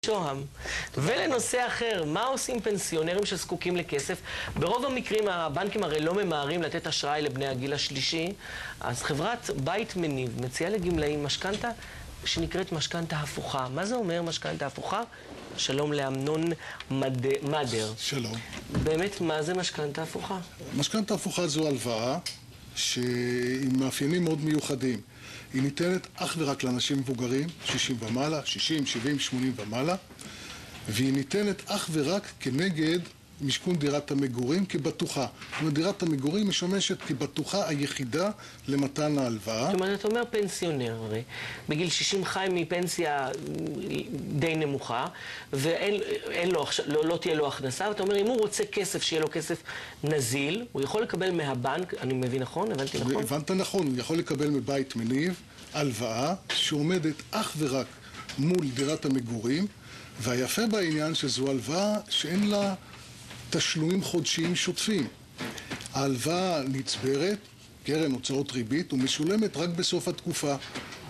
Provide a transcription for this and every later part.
שוהם. ולנושא אחר, מה עושים פנסיונרים שזקוקים לכסף? ברוב המקרים הבנקים הרי לא ממהרים לתת אשראי לבני הגיל השלישי, אז חברת בית מניב מציעה לגמלאים משכנתה שנקראת משכנתה הפוכה. מה זה אומר משכנתה הפוכה? שלום לאמנון מדר. שלום. באמת, מה זה משכנתה הפוכה? משכנתה הפוכה זו הלוואה עם מאפיינים מאוד מיוחדים. היא ניתנת אך ורק לאנשים מבוגרים, 60 ומעלה, 60, 70, 80 ומעלה, והיא ניתנת אך ורק כנגד משכון דירת המגורים כבטוחה. זאת אומרת, דירת המגורים משמשת כבטוחה היחידה למתן ההלוואה. זאת אומרת, אתה אומר פנסיונר, הרי בגיל 60 חי מפנסיה די נמוכה, לא תהיה לו הכנסה, ואתה אומר, אם הוא רוצה כסף, שיהיה לו כסף נזיל, הוא יכול לקבל מהבנק, אני מבין נכון? הבנתי נכון? הבנת נכון, הוא יכול לקבל מבית מניב הלוואה שעומדת אך ורק מול דירת המגורים, והיפה בעניין שזו הלוואה שאין לה תשלומים חודשיים שוטפים. ההלוואה נצברת, קרן הוצאות ריבית, ומשולמת רק בסוף התקופה.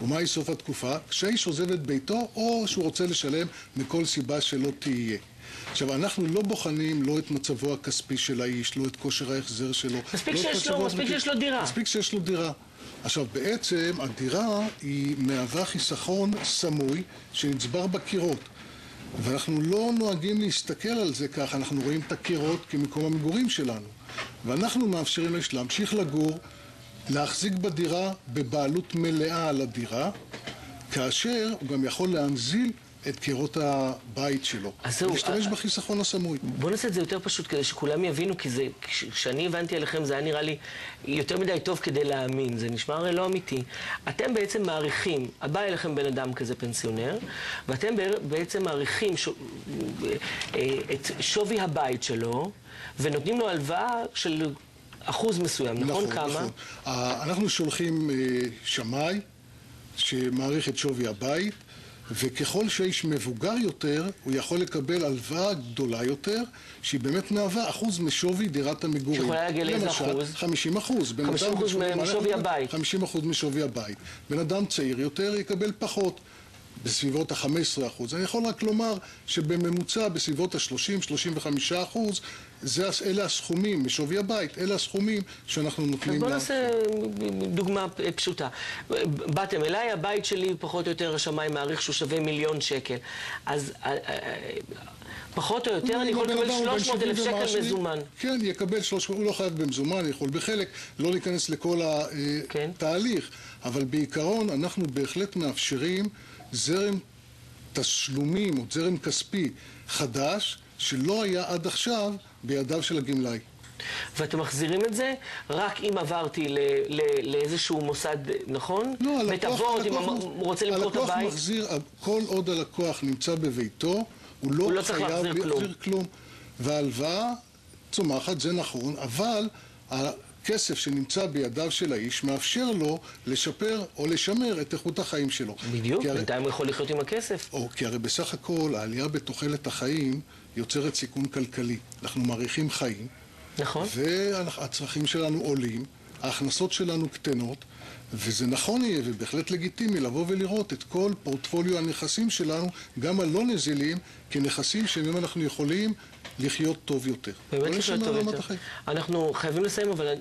ומהי סוף התקופה? כשהאיש עוזב את ביתו, או שהוא רוצה לשלם מכל סיבה שלא תהיה. עכשיו, אנחנו לא בוחנים לא את מצבו הכספי של האיש, לא את כושר ההחזר שלו. מספיק שיש לו דירה. מספיק שיש לו דירה. עכשיו, בעצם הדירה היא מהווה חיסכון סמוי שנצבר בקירות. ואנחנו לא נוהגים להסתכל על זה ככה, אנחנו רואים את הקירות כמקום המגורים שלנו. ואנחנו מאפשרים לאיש להמשיך לגור, להחזיק בדירה בבעלות מלאה על הדירה, כאשר הוא גם יכול להנזיל את קירות הבית שלו. ולהשתמש בחיסכון הסמוי. בוא נעשה את זה יותר פשוט כדי שכולם יבינו, כי כשאני הבנתי עליכם זה היה נראה לי יותר מדי טוב כדי להאמין, זה נשמע הרי לא אמיתי. אתם בעצם מעריכים, בא אליכם בן אדם כזה פנסיונר, ואתם בעצם מעריכים את שווי הבית שלו, ונותנים לו הלוואה של אחוז מסוים, נכון? כמה? נכון. אנחנו שולחים שמאי שמעריך את שווי הבית, וככל שהאיש מבוגר יותר, הוא יכול לקבל הלוואה גדולה יותר, שהיא באמת מהווה אחוז משווי דירת המגורים. שיכולה להגיע לאיזה אחוז? 50%. 50% משווי הבית. 50% משווי הבית. בן אדם צעיר יותר יקבל פחות, בסביבות ה-15%. אני יכול רק לומר שבממוצע, בסביבות ה-30-35%, אלה הסכומים משווי הבית, אלה הסכומים שאנחנו נותנים. אז בוא נעשה דוגמה פשוטה. באתם אליי, הבית שלי פחות או יותר השמיים מעריך שהוא שווה 1,000,000 שקל. אז פחות או יותר אני יכול לקבל 300,000 שקל מזומן. כן, יקבל 300, הוא לא חייב במזומן, יכול בחלק לא להיכנס לכל התהליך. אבל בעיקרון אנחנו בהחלט מאפשרים זרם תשלומים או זרם כספי חדש שלא היה עד עכשיו בידיו של הגמלאי. ואתם מחזירים את זה רק אם עברתי לאיזשהו מוסד, נכון? לא, בית אבות, אם הוא רוצה למכור את הבית? הלקוח מחזיר, כל עוד הלקוח נמצא בביתו, הוא לא חייב להחזיר כלום. וההלוואה צומחת, זה נכון, אבל הכסף שנמצא בידיו של האיש מאפשר לו לשפר או לשמר את איכות החיים שלו. בדיוק, בינתיים הוא יכול לחיות עם הכסף. כי הרי בסך הכל העלייה בתוחלת החיים יוצרת סיכון כלכלי. אנחנו מאריכים חיים. נכון. והצרכים שלנו עולים, ההכנסות שלנו קטנות, וזה נכון יהיה ובהחלט לגיטימי לבוא ולראות את כל פורטפוליו הנכסים שלנו, גם הלא נזילים, כנכסים שמהם אנחנו יכולים לחיות טוב יותר. באמת לחיות טוב יותר. אנחנו חייבים לסיים, אבל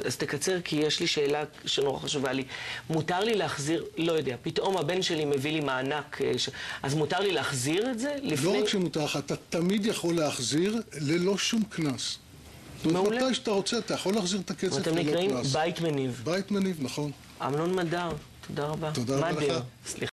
אז תקצר, כי יש לי שאלה שנורא חשובה לי. מותר לי להחזיר, לא יודע, פתאום הבן שלי מביא לי מענק, אז מותר לי להחזיר את זה? לא רק שמותר, אתה תמיד יכול להחזיר ללא שום קנס. מעולה. מתי שאתה רוצה, אתה יכול להחזיר את הכסף ללא קנס. ואתם נקראים בית מניב. בית מניב, נכון. אמנון מדר, תודה רבה. תודה רבה לך. סליחה.